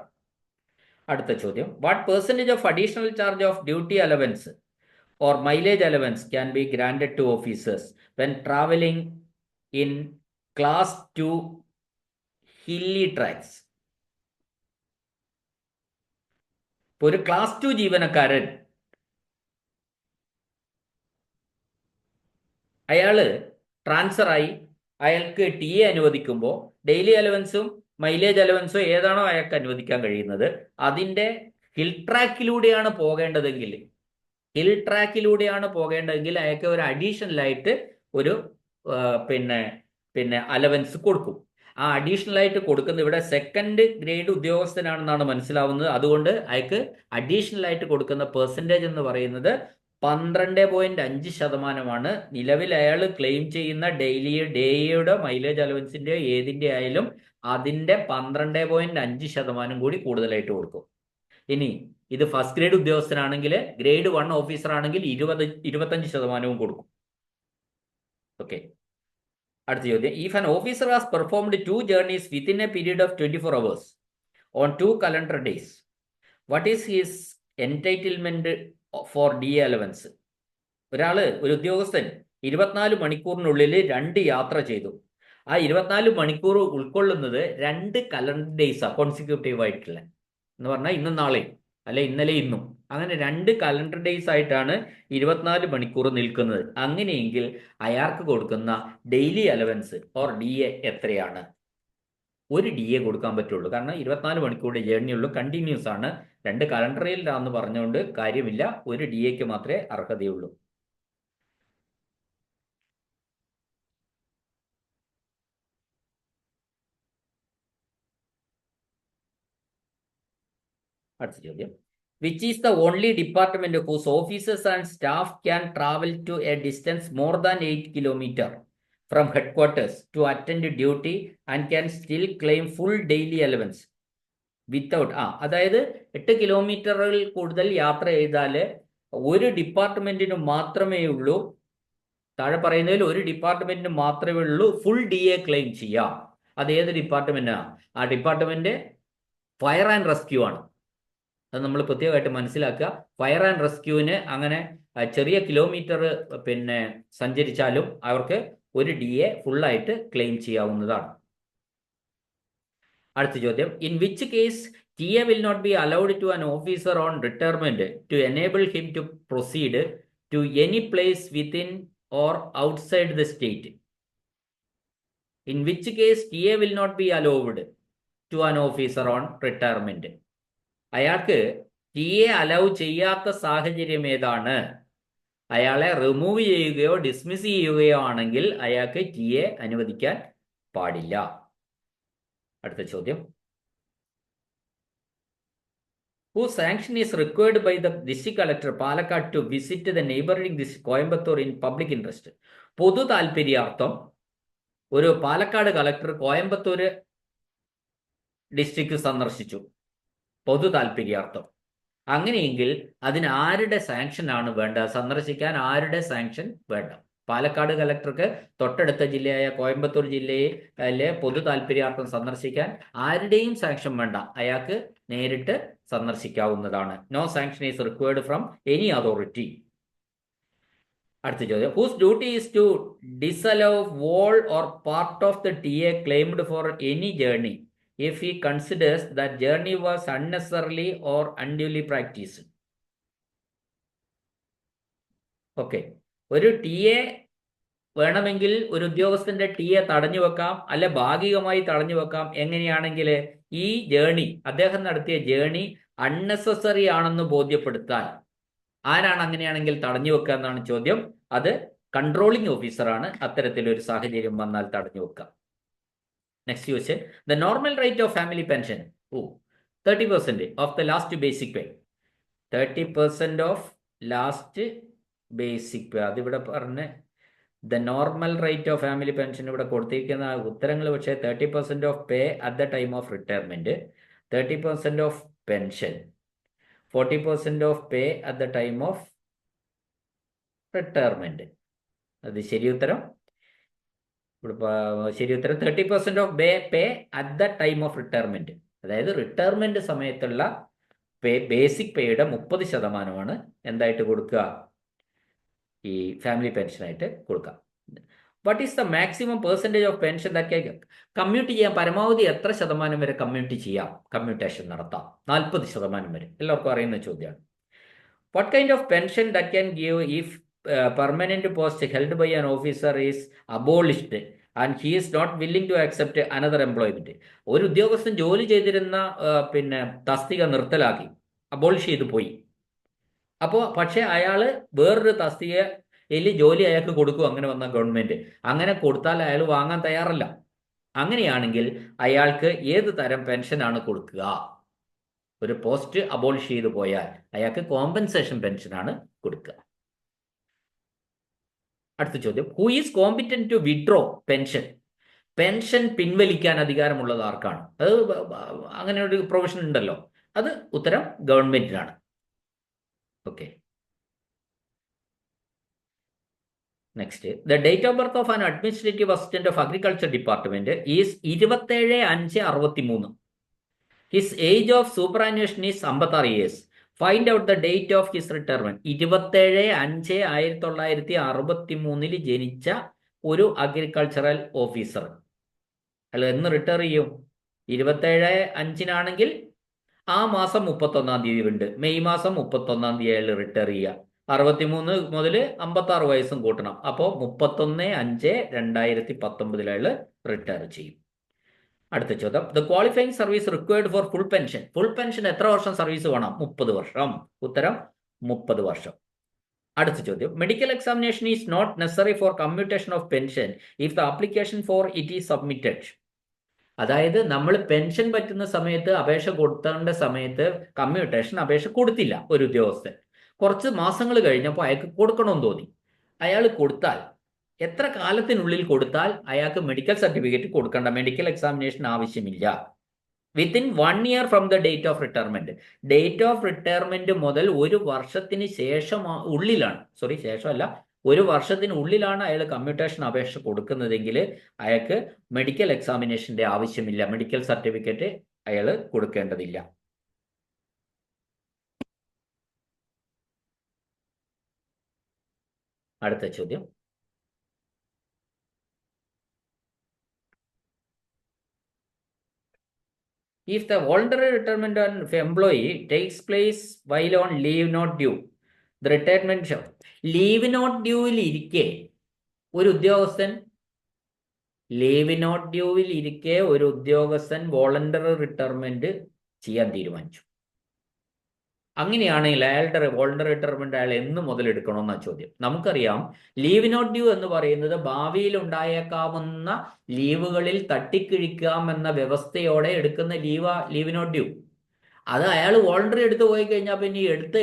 Speaker 1: അടുത്ത ചോദ്യം, what percentage of additional charge of duty allowance or mileage allowance can be granted to officers when traveling in class 2 hilly tracks? ഒരു ക്ലാസ് 2 ജീവനക്കാരൻ അയാള് ട്രാൻസ്ഫറായി അയാൾക്ക് TA അനുവദിക്കുമ്പോൾ ഡെയിലി അലവൻസും മൈലേജ് അലവൻസും ഏതാണോ അയാൾക്ക് അനുവദിക്കാൻ കഴിയുന്നത് അതിൻ്റെ ഹിൽ ട്രാക്കിലൂടെയാണ് പോകേണ്ടതെങ്കിൽ അയാൾക്ക് ഒരു അഡീഷണലായിട്ട് ഒരു പിന്നെ അലവൻസ് കൊടുക്കും. ആ അഡീഷണലായിട്ട് കൊടുക്കുന്ന ഇവിടെ സെക്കൻഡ് ഗ്രേഡ് ഉദ്യോഗസ്ഥനാണെന്നാണ് മനസ്സിലാവുന്നത്. അതുകൊണ്ട് അയാൾക്ക് അഡീഷണലായിട്ട് കൊടുക്കുന്ന പെർസെൻറ്റേജ് എന്ന് പറയുന്നത് 12.5%. നിലവിൽ അയാൾ ക്ലെയിം ചെയ്യുന്ന ഡേയുടെ മൈലേജ് അലവൻസിൻ്റെയോ ഏതിൻ്റെ ആയാലും അതിൻ്റെ 12.5% കൂടി കൂടുതലായിട്ട് കൊടുക്കും. ഇനി ഇത് ഫസ്റ്റ് ഗ്രേഡ് ഉദ്യോഗസ്ഥനാണെങ്കിൽ, ഗ്രേഡ് 1 ഓഫീസർ ആണെങ്കിൽ 25% കൊടുക്കും. ഓക്കെ. അടുത്ത ചോദ്യം, if an officer has performed 2 journeys within a period of 24 hours on 2 calendar days, what is his entitlement for DA allowance? ഒരു ഉദ്യോഗസ്ഥൻ 24 മണിക്കൂറിനുള്ളിൽ 2 യാത്ര ചെയ്തു. ആ 24 മണിക്കൂർ ഉൾക്കൊള്ളുന്നത് 2 കലണ്ടർ ഡേയ്സാണ്, കോൺസിക്യൂട്ടീവ് ആയിട്ടുള്ള. എന്ന് പറഞ്ഞാൽ ഇന്നും നാളെയും അല്ലെ ഇന്നലെ ഇന്നും, അങ്ങനെ 2 കലണ്ടർ ഡേയ്സ് ആയിട്ടാണ് 24 മണിക്കൂർ നിൽക്കുന്നത്. അങ്ങനെയെങ്കിൽ അയാൾക്ക് കൊടുക്കുന്ന ഡെയിലി അലവൻസ് ഓർ DA എത്രയാണ്? 1 DA കൊടുക്കാൻ പറ്റുള്ളൂ. കാരണം 24 മണിക്കൂറുടെ ജേർണി ഉള്ളൂ, കണ്ടിന്യൂസ് ആണ്. 2 കലണ്ടറിലാന്ന് പറഞ്ഞുകൊണ്ട് കാര്യമില്ല. 1 DAക്ക് മാത്രമേ അർഹതയുള്ളൂ. അടുത്ത ചോദ്യം, which is the only department whose officers and staff can travel to a distance more than 8 kilometers from headquarters to attend duty and can still claim full daily allowance without അതായത് 8 കിലോമീറ്ററിൽ കൂടുതൽ യാത്ര ചെയ്താൽ ഒരു ഡിപ്പാർട്ട്മെന്റിന് മാത്രമേ ഉള്ളൂ, താഴെ പറയുന്നതിൽ ഒരു ഡിപ്പാർട്ട്മെന്റിന് മാത്രമേ ഉള്ളൂ ഫുൾ DA ക്ലെയിം ചെയ്യാം. അത് ഏത് ഡിപ്പാർട്ട്മെന്റാണ്? ആ ഡിപ്പാർട്ട്മെന്റ് ഫയർ ആൻഡ് റെസ്ക്യൂ ആണ്. അത് നമ്മൾ പ്രത്യേകമായിട്ട് മനസ്സിലാക്കുക. ഫയർ ആൻഡ് റെസ്ക്യൂവിന് അങ്ങനെ ചെറിയ കിലോമീറ്റർ സഞ്ചരിച്ചാലും അവർക്ക് 1 DA ഫുള്ളായിട്ട് ക്ലെയിം ചെയ്യാവുന്നതാണ്. അടുത്ത ചോദ്യം, in which case TA will not be allowed to an officer on retirement to enable him to proceed to any place within or outside the state, in which case TA will not be allowed to an officer on retirement. അയാൾക്ക് TA allow ചെയ്യാത്ത സാഹചര്യം ഏതാണ്? അയാളെ remove ചെയ്യുകയോ dismiss ചെയ്യുകയോ ആണെങ്കിൽ അയാൾക്ക് TA അനുവദിക്കാൻ പാടില്ല. അടുത്ത ചോദ്യം, whose sanction is required by the district collector Palakkad to visit the neighboring district Coimbatore in public interest. പൊതു താല്പര്യാർത്ഥം ഒരു പാലക്കാട് കളക്ടർ കോയമ്പത്തൂര് ഡിസ്ട്രിക്ട് സന്ദർശിച്ചു, പൊതു താല്പര്യാർത്ഥം. അങ്ങനെയെങ്കിൽ അതിന് ആരുടെ സാങ്ഷൻ ആണ് വേണ്ടത്? സന്ദർശിക്കാൻ ആരുടെ സാങ്ഷൻ വേണ്ട? പാലക്കാട് കളക്ടർക്ക് തൊട്ടടുത്ത ജില്ലയായ കോയമ്പത്തൂർ ജില്ലയിലെ പൊതു താല്പര്യാർത്ഥം സന്ദർശിക്കാൻ ആരുടെയും സാങ്ഷൻ വേണ്ട, അയാൾക്ക് നേരിട്ട് സന്ദർശിക്കാവുന്നതാണ്. No sanction is required from any authority. അടുത്ത ചോദ്യം, whose duty is to disallow whole or part of the TA claimed for any journey if he considers that journey was unnecessarily or unduly practiced. Okay, ഒരു TA വേണമെങ്കിൽ ഒരു ഉദ്യോഗസ്ഥന്റെ TA തടഞ്ഞു വെക്കാം, അല്ലെ ഭാഗികമായി തടഞ്ഞു വെക്കാം. എങ്ങനെയാണെങ്കിൽ ഈ ജേണി, അദ്ദേഹം നടത്തിയ ജേണി അൺനെസസറി ആണെന്ന് ബോധ്യപ്പെടുത്താൻ ആരാണ് അങ്ങനെയാണെങ്കിൽ തടഞ്ഞു വെക്കുക എന്നാണ് ചോദ്യം. അത് കൺട്രോളിംഗ് ഓഫീസറാണ് അത്തരത്തിലൊരു സാഹചര്യം വന്നാൽ തടഞ്ഞു വെക്കുക. Next question, the normal rate of family pension, 30% of the last basic pay. 30% of last basic pay. അതിവിടെ പറഞ്ഞ് the normal rate of family pension ഇവിടെ കൊടുത്തിരിക്കുന്ന ഉത്തരങ്ങൾ പക്ഷേ 30% of pay at the time of retirement, 30% of pension, 40% of pay at the time of retirement. അത് ശരി ഉത്തരം. ശരി ഉത്തരം 30% of pay at the time of retirement. അതായത് റിട്ടയർമെന്റ് സമയത്തുള്ള ബേസിക് പേയുടെ 30% എന്തായിട്ട് കൊടുക്കുക? ഈ ഫാമിലി പെൻഷനായിട്ട് കൊടുക്കുക. What is the maximum percentage of pension that commute ചെയ്യാം? പരമാവധി എത്ര ശതമാനം വരെ കമ്മ്യൂട്ട് ചെയ്യാം, കമ്മ്യൂട്ടേഷൻ നടത്താം? 40% വരെ. എല്ലാവർക്കും അറിയുന്ന ചോദ്യമാണ്. What kind of pension that can give if permanent post held by an officer is abolished and he is not willing to accept another employment. ഒരു ഉദ്യോഗസ്ഥൻ ജോലി ചെയ്തിരുന്ന തസ്തിക നിർത്തലാക്കി, അബോളിഷ് ചെയ്തു പോയി. അപ്പോൾ പക്ഷേ അയാൾ വേറൊരു തസ്തികയിൽ ജോലി അയാൾക്ക് കൊടുക്കും. അങ്ങനെ വന്ന ഗവൺമെന്റ് അങ്ങനെ കൊടുത്താൽ അയാൾ വാങ്ങാൻ തയ്യാറല്ല. അങ്ങനെയാണെങ്കിൽ അയാൾക്ക് ഏത് തരം പെൻഷനാണ് കൊടുക്കുക? ഒരു പോസ്റ്റ് അബോളിഷ് ചെയ്തു പോയാൽ അയാൾക്ക് കോമ്പൻസേഷൻ പെൻഷനാണ് കൊടുക്കുക. അടുത്ത ചോദ്യം, who is competent to withdraw pension? Pension പിൻവലിക്കാൻ അധികാരമുള്ളത് ആർക്കാണ്? അത് അങ്ങനെ ഒരു പ്രൊവിഷൻ ഉണ്ടല്ലോ. അത് ഉത്തരം ഗവൺമെന്റിനാണ്. Okay, next, the date of birth of an administrative assistant of agriculture department is 27/5/63. His age of superannuation is 56 years. Find out the date of his retirement. 27/5/1963 ജനിച്ച ഒരു അഗ്രികൾച്ചറൽ ഓഫീസർ അയാൾ എന്ന് റിട്ടയർ ചെയ്യും? 27/5 ആ മാസം 31 ഉണ്ട്, മെയ് മാസം 31 അയാൾ റിട്ടയർ ചെയ്യുക. 63 മുതൽ 56 വയസ്സും കൂട്ടണം. അപ്പോൾ 31/5/2019 അയാൾ റിട്ടയർ ചെയ്യും. അടുത്ത ചോദ്യം, the qualifying service required four full pension. Full pension എത്ര വർഷം സർവീസ് വേണം? 30 വർഷം. ഉത്തരം 30 വർഷം. അടുത്ത ചോദ്യം, medical examination is not necessary for commutation of pension if the application for it is submitted. അതായത് നമ്മൾ പെൻഷൻ പറ്റുന്ന സമയത്ത് അപേക്ഷ കൊടുത്തേണ്ട സമയത്ത് കമ്മ്യൂട്ടേഷൻ അപേക്ഷ കൊടുത്തില്ല ഒരു ഉദ്യോഗസ്ഥൻ. കുറച്ച് മാസങ്ങൾ കഴിഞ്ഞപ്പോൾ അയാൾക്ക് കൊടുക്കണമെന്ന് തോന്നി. അയാൾ കൊടുത്താൽ എത്ര കാലത്തിനുള്ളിൽ കൊടുത്താൽ അയാൾക്ക് മെഡിക്കൽ സർട്ടിഫിക്കറ്റ് കൊടുക്കേണ്ട? മെഡിക്കൽ എക്സാമിനേഷൻ ആവശ്യമില്ല. Within 1 year from the date of retirement. Date of retirement മുതൽ ഒരു വർഷത്തിന് ശേഷമല്ല, ഒരു വർഷത്തിനുള്ളിലാണ് അയാൾ കമ്മ്യൂട്ടേഷൻ അപേക്ഷ കൊടുക്കുന്നതെങ്കിൽ അയാൾക്ക് മെഡിക്കൽ എക്സാമിനേഷന്റെ ആവശ്യമില്ല, മെഡിക്കൽ സർട്ടിഫിക്കറ്റ് അയാൾ കൊടുക്കേണ്ടതില്ല. അടുത്ത ചോദ്യം, if the voluntary retirement of employee takes place while on leave not due, the retirement leave not ഡ്യൂവിൽ ഇരിക്കെ ഒരു ഉദ്യോഗസ്ഥൻ ലീവ് നോട്ട് ഡ്യൂവിൽ ഇരിക്കെ ഒരു ഉദ്യോഗസ്ഥൻ വോളണ്ടറി റിട്ടയർമെന്റ് ചെയ്യാൻ തീരുമാനിച്ചു. അങ്ങനെയാണെങ്കിൽ അയാളുടെ വോളണ്ടറി റിട്ടയർമെന്റ് അയാൾ എന്ന് മുതൽ എടുക്കണമെന്ന ചോദ്യം. നമുക്കറിയാം ലീവ് നോട്ട് ഡ്യൂ എന്ന് പറയുന്നത് ഭാവിയിൽ ഉണ്ടായേക്കാവുന്ന ലീവുകളിൽ തട്ടിക്കിഴിക്കാം എന്ന വ്യവസ്ഥയോടെ എടുക്കുന്ന ലീവ് നോട്ട് ഡ്യൂ. അത് അയാൾ വോളണ്ടറി എടുത്ത് പോയി കഴിഞ്ഞാൽ പിന്നെ ഈ എടുത്ത്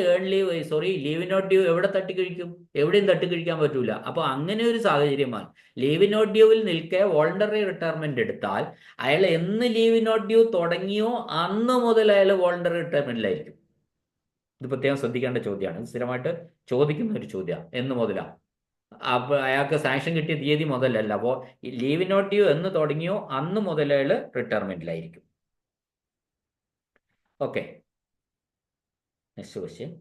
Speaker 1: ലീവ് നോട്ട് ഡ്യൂ എവിടെ തട്ടിക്കഴിക്കും? എവിടെയും തട്ടിക്കഴിക്കാൻ പറ്റൂല. അപ്പോൾ അങ്ങനെ ഒരു സാഹചര്യമാണ്. ലീവ് നോട്ട് ഡ്യൂവിൽ നിൽക്കെ വോളണ്ടറി റിട്ടയർമെന്റ് എടുത്താൽ അയാൾ എന്ന് ലീവ് നോട്ട് ഡ്യൂ തുടങ്ങിയോ അന്ന് മുതൽ അയാൾ വോളണ്ടറി റിട്ടയർമെന്റിലായിരിക്കും. ഇത് പ്രത്യേകം ശ്രദ്ധിക്കേണ്ട ചോദ്യമാണ്. സ്ഥിരമായിട്ട് ചോദിക്കുന്ന ഒരു ചോദ്യമാണ്. എന്ന് മുതലാണ്? അപ്പോൾ അയാൾക്ക് സാങ്ഷൻ കിട്ടിയ തീയതി മുതലല്ല. അപ്പോൾ ലീവ് നോട്ട് ഡ്യൂ എന്ന് തുടങ്ങിയോ അന്ന് മുതൽ അയാൾ റിട്ടയർമെന്റിലായിരിക്കും. Okay, next question.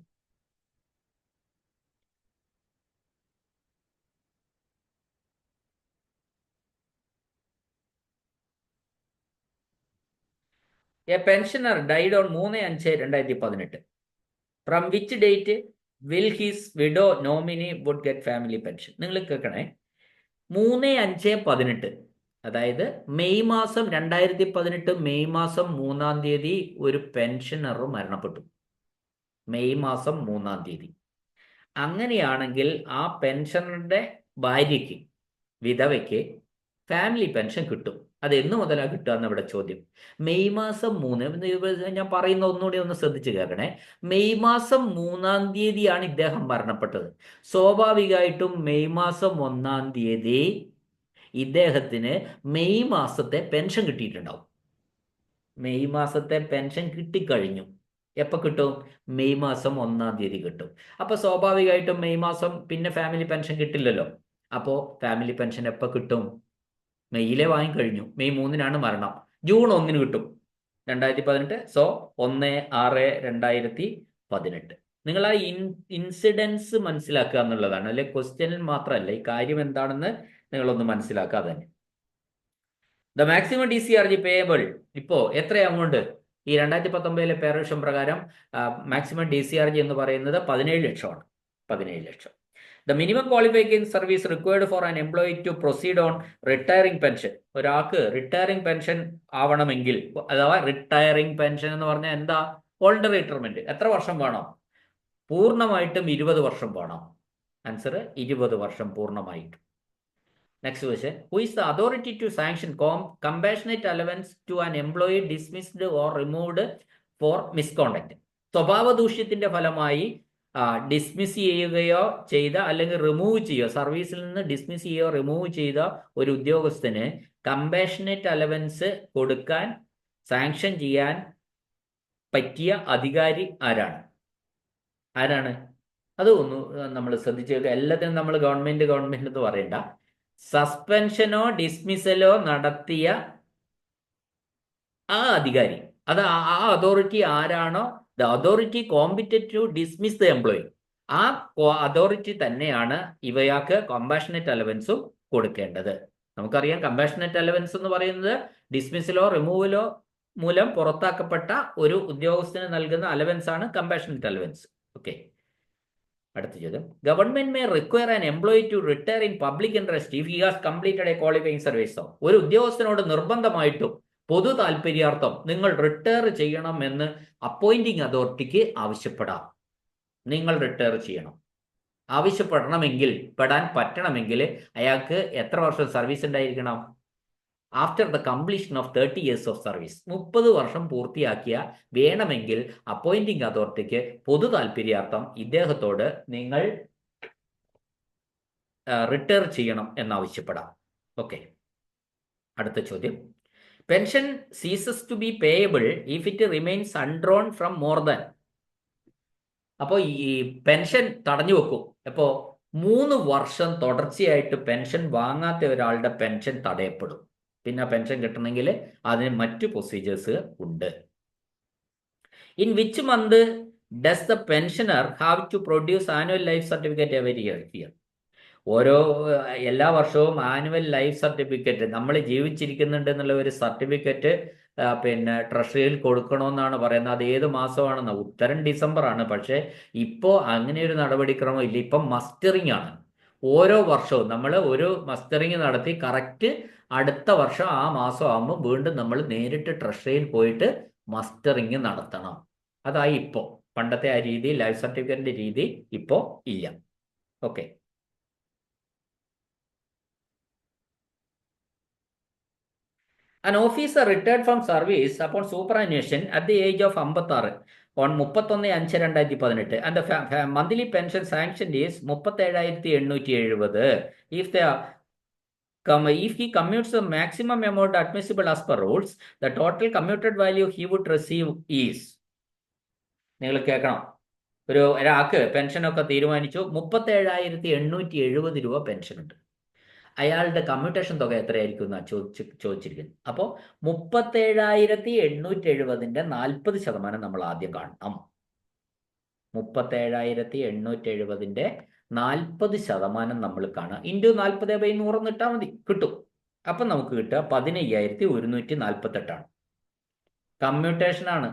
Speaker 1: A pensioner died on 3/5/2018. From which date will his widow nominee would get family pension? നിങ്ങൾ കേൾക്കണേ. 3/5/18, അതായത് മെയ് മാസം 2018 മെയ് മാസം 3-ാം തീയതി ഒരു പെൻഷനർ മരണപ്പെട്ടു. മെയ് മാസം 3-ാം തീയതി. അങ്ങനെയാണെങ്കിൽ ആ പെൻഷനറുടെ ഭാര്യയ്ക്ക്, വിധവയ്ക്ക് ഫാമിലി പെൻഷൻ കിട്ടും. അത് എന്ന് മുതലാണ് കിട്ടുക എന്ന് ഇവിടെ ചോദ്യം. മെയ് മാസം 3, ഞാൻ പറയുന്ന ഒന്നുകൂടി ഒന്ന് ശ്രദ്ധിച്ച് കേൾക്കണേ. മെയ് മാസം 3-ാം തീയതിയാണ് ഇദ്ദേഹം മരണപ്പെട്ടത്. സ്വാഭാവികമായിട്ടും മെയ് മാസം 1-ാം തീയതി ഇദ്ദേഹത്തിന് മെയ് മാസത്തെ പെൻഷൻ കിട്ടിയിട്ടുണ്ടാവും. മെയ് മാസത്തെ പെൻഷൻ കിട്ടിക്കഴിഞ്ഞു. എപ്പോൾ കിട്ടും? മെയ് മാസം 1-ാം തീയതി കിട്ടും. അപ്പോൾ സ്വാഭാവികമായിട്ടും മെയ് മാസം പിന്നെ ഫാമിലി പെൻഷൻ കിട്ടില്ലല്ലോ. അപ്പോൾ ഫാമിലി പെൻഷൻ എപ്പോൾ കിട്ടും? മെയ്യിലെ വാങ്ങിക്കഴിഞ്ഞു. മെയ് 3-നാണ് മരണം. ജൂൺ 1-ന് കിട്ടും 2018. സോ 1/6/2018. നിങ്ങൾ ആ ഇൻസിഡൻസ് മനസ്സിലാക്കുക എന്നുള്ളതാണ്. അല്ലെ ക്വസ്റ്റ്യനിൽ മാത്രമല്ല, ഈ കാര്യം എന്താണെന്ന് നിങ്ങളൊന്ന് മനസ്സിലാക്കുക തന്നെ. ദ മാക്സിമം DCRG പേയബിൾ ഇപ്പോൾ എത്ര എമൗണ്ട്? ഈ 2019 പേറേഷൻ പ്രകാരം മാക്സിമം DCRG എന്ന് പറയുന്നത് 17 ലക്ഷമാണ്. 17 lakh. The minimum qualification service required for an employee to proceed on retiring pension. ഒരാൾക്ക് റിട്ടയറിംഗ് പെൻഷൻ ആവണമെങ്കിൽ, അഥവാ റിട്ടയറിംഗ് പെൻഷൻ എന്ന് പറഞ്ഞാൽ എന്താ? Voluntary retirement. എത്ര വർഷം വേണം? പൂർണ്ണമായിട്ടും 20 വർഷം വേണം. ആൻസർ 20 വർഷം പൂർണ്ണമായിട്ടും. Next question. Who is the authority to sanction compassionate allowance to an employee dismissed or removed for misconduct? സ്വഭാവ ദൂഷ്യത്തിന്റെ ഫലമായി ഡിസ്മിസ് ചെയ്യുകയോ ചെയ്ത, അല്ലെങ്കിൽ റിമൂവ് ചെയ്യുക, സർവീസിൽ നിന്ന് ഡിസ്മിസ് ചെയ്യുകയോ റിമൂവ് ചെയ്ത ഒരു ഉദ്യോഗസ്ഥന് കമ്പാഷനേറ്റ് അലവൻസ് കൊടുക്കാൻ, സാങ്ഷൻ ചെയ്യാൻ പറ്റിയ അധികാരി ആരാണ്? അത് ഒന്ന് നമ്മൾ ശ്രദ്ധിച്ചു. എല്ലാത്തിനും നമ്മൾ ഗവൺമെന്റ് എന്ന് പറയണ്ട. സസ്പെൻഷനോ ഡിസ്മിസലോ നടത്തിയ ആ അധികാരി, അത് ആ അതോറിറ്റി ആരാണോ, the authority competent to dismiss the employee, ആ അതോറിറ്റി തന്നെയാണ് ഇവയാൾക്ക് കമ്പാഷനേറ്റ് അലവൻസും കൊടുക്കേണ്ടത്. നമുക്കറിയാം കമ്പാഷനേറ്റ് അലവൻസ് എന്ന് പറയുന്നത് ഡിസ്മിസലോ റിമൂവലോ മൂലം പുറത്താക്കപ്പെട്ട ഒരു ഉദ്യോഗസ്ഥന് നൽകുന്ന അലവൻസ് ആണ് കമ്പാഷനേറ്റ് അലവൻസ്. ഓക്കെ, അടുത്ത ചോദ്യം. Government may require an employee to retire in public interest if he has completed a qualifying service. ഒരു ഉദ്യോഗസ്ഥനോട് നിർബന്ധമായിട്ടും പൊതു താല്പര്യാർത്ഥം നിങ്ങൾ റിട്ടയർ ചെയ്യണം എന്ന് അപ്പോയിന്റിംഗ് അതോറിറ്റിക്ക് ആവശ്യപ്പെടാം. നിങ്ങൾ റിട്ടയർ ചെയ്യണം പെടാൻ പറ്റണമെങ്കിൽ അയാൾക്ക് എത്ര വർഷം സർവീസ് ഉണ്ടായിരിക്കണം? After the completion of 30 years of service, 30 വർഷം പൂർത്തിയാക്കിയ വേണമെങ്കിൽ അപ്പോയിന്റിംഗ് അതോറിറ്റിക്ക് പൊതു താല്പര്യാർത്ഥം ഇദ്ദേഹത്തോട് നിങ്ങൾ റിട്ടയർ ചെയ്യണം എന്നാവശ്യപ്പെടാം. ഓക്കെ, അടുത്ത ചോദ്യം. Pension ceases to be payable if it remains undrawn from more than. അപ്പോൾ ഈ പെൻഷൻ തടഞ്ഞു വെക്കും. അപ്പോൾ 3 വർഷം തുടർച്ചയായിട്ട് പെൻഷൻ വാങ്ങാത്ത ഒരാളുടെ പെൻഷൻ തടയപ്പെടും. പിന്നെ പെൻഷൻ കിട്ടണമെങ്കിൽ അതിന് മറ്റു പ്രൊസീജിയേഴ്സ് ഉണ്ട്. In which month does the pensioner have to produce annual life certificate every year? എല്ലാ വർഷവും ആനുവൽ ലൈഫ് സർട്ടിഫിക്കറ്റ്, നമ്മൾ ജീവിച്ചിരിക്കുന്നുണ്ട് എന്നുള്ള ഒരു സർട്ടിഫിക്കറ്റ് പിന്നെ ട്രഷറിയിൽ കൊടുക്കണമെന്നാണ് പറയുന്നത്. അത് ഏത് മാസമാണെന്ന്? ഉത്തരം ഡിസംബർ ആണ്. പക്ഷേ ഇപ്പോൾ അങ്ങനെ ഒരു നടപടിക്രമം ഇല്ല. ഇപ്പം മസ്റ്ററിംഗ് ആണ്. ഓരോ വർഷവും നമ്മൾ ഒരു മസ്റ്ററിങ് നടത്തി കറക്റ്റ് അടുത്ത വർഷം ആ മാസം ആകുമ്പോൾ വീണ്ടും നമ്മൾ നേരിട്ട് ട്രഷറിയിൽ പോയിട്ട് മസ്റ്ററിങ് നടത്തണം. അതായി ഇപ്പോൾ. പണ്ടത്തെ ആ രീതി, ലൈഫ് സർട്ടിഫിക്കറ്റിന്റെ രീതി ഇപ്പോൾ ഇല്ല. Okay. An officer retired from service upon superannuation at the age of 56 on 31/5/2018 and the monthly pension sanction is 37,870. If he commutes the maximum amount admissible as per rules, the total commuted value he would receive is, നിങ്ങൾ കേൾക്കണം, ഒരാൾക്ക് പെൻഷനൊക്കെ തീരുമാനിച്ചു, 37,870 രൂപ pension ഉണ്ട്. അയാളുടെ commutation തുക എത്രയായിരിക്കും എന്നാണ് ചോദിച്ചിരിക്കുന്നത്. അപ്പോൾ 37,870 40% നമ്മൾ ആദ്യം കാണണം. 37,870 40% നമ്മൾ കാണാം. ഇൻറ്റു 40/100 ഇട്ടാൽ മതി, കിട്ടും. അപ്പം നമുക്ക് കിട്ടുക 15,148 കമ്മ്യൂട്ടേഷനാണ്.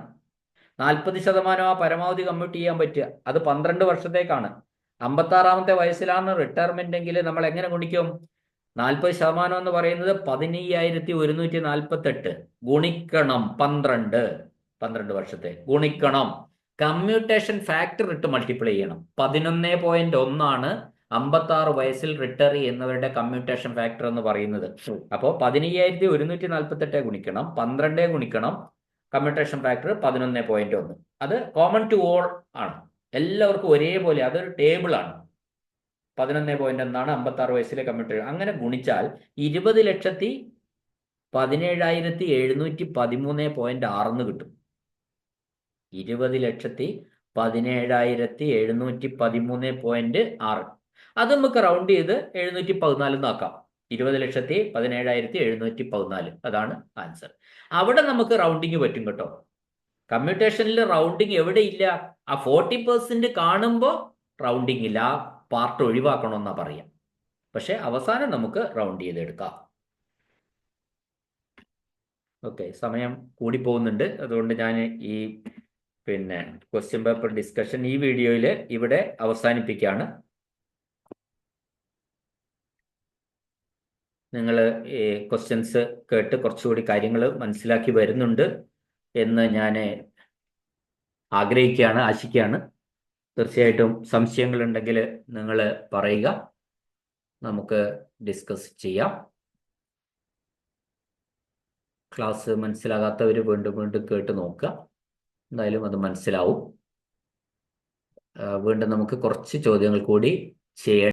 Speaker 1: 40% പരമാവധി കമ്മ്യൂട്ട് ചെയ്യാൻ പറ്റുക. അത് 12 വർഷത്തേക്കാണ്. 56ാമത്തെ വയസ്സിലാണ് റിട്ടയർമെന്റ് എങ്കിൽ നമ്മൾ എങ്ങനെ ഗുണിക്കും? 40% എന്ന് പറയുന്നത് 15,148 ഗുണിക്കണം 12 വർഷത്തെ ഗുണിക്കണം കമ്മ്യൂട്ടേഷൻ ഫാക്ടർ ഇട്ട് മൾട്ടിപ്ലൈ ചെയ്യണം. 11.1 56 വയസ്സിൽ റിട്ടയർ ചെയ്യുന്നവരുടെ കമ്മ്യൂട്ടേഷൻ ഫാക്ടർ എന്ന് പറയുന്നത്. അപ്പോൾ 15,148 ഗുണിക്കണം 12 ഗുണിക്കണം കമ്മ്യൂട്ടേഷൻ ഫാക്ടർ 11.1. അത് കോമൺ ടു ഓൾ ആണ്, എല്ലാവർക്കും ഒരേപോലെ. അതൊരു ടേബിൾ ആണ്. 11.1 56 വയസ്സിലെ കമ്മ്യൂട്ടേഷൻ. അങ്ങനെ ഗുണിച്ചാൽ 20,17,713.6 കിട്ടും. 20,17,713.6. അത് നമുക്ക് റൗണ്ട് ചെയ്ത് 714 ആക്കാം. 20,17,714 അതാണ് ആൻസർ. അവിടെ നമുക്ക് റൗണ്ടിങ് പറ്റും കേട്ടോ. കമ്മ്യൂട്ടേഷനിൽ റൗണ്ടിങ് എവിടെ ഇല്ല? ആ 40% കാണുമ്പോൾ റൗണ്ടിങ് ഇല്ല, ആ പാർട്ട് ഒഴിവാക്കണമെന്നാ പറയാം. പക്ഷെ അവസാനം നമുക്ക് റൗണ്ട് ചെയ്തെടുക്കാം. ഓക്കെ, സമയം കൂടിപ്പോകുന്നുണ്ട്. അതുകൊണ്ട് ഞാൻ ഈ ക്വസ്റ്റ്യൻ പേപ്പർ ഡിസ്കഷൻ ഈ വീഡിയോയിൽ ഇവിടെ അവസാനിപ്പിക്കുകയാണ്. നിങ്ങൾ ഈ ക്വസ്റ്റ്യൻസ് കേട്ട് കുറച്ചുകൂടി കാര്യങ്ങൾ മനസ്സിലാക്കി വരുന്നുണ്ട് എന്ന് ഞാൻ ആഗ്രഹിക്കുകയാണ്, ആശിക്കുകയാണ്. തീർച്ചയായിട്ടും സംശയങ്ങളുണ്ടെങ്കിൽ നിങ്ങൾ പറയുക, നമുക്ക് ഡിസ്കസ് ചെയ്യാം. ക്ലാസ് മനസ്സിലാകാത്തവർ വീണ്ടും വീണ്ടും കേട്ട് നോക്കുക, എന്തായാലും അത് മനസ്സിലാവും. വീണ്ടും നമുക്ക് കുറച്ച് ചോദ്യങ്ങൾ കൂടി ചെയ്യണം.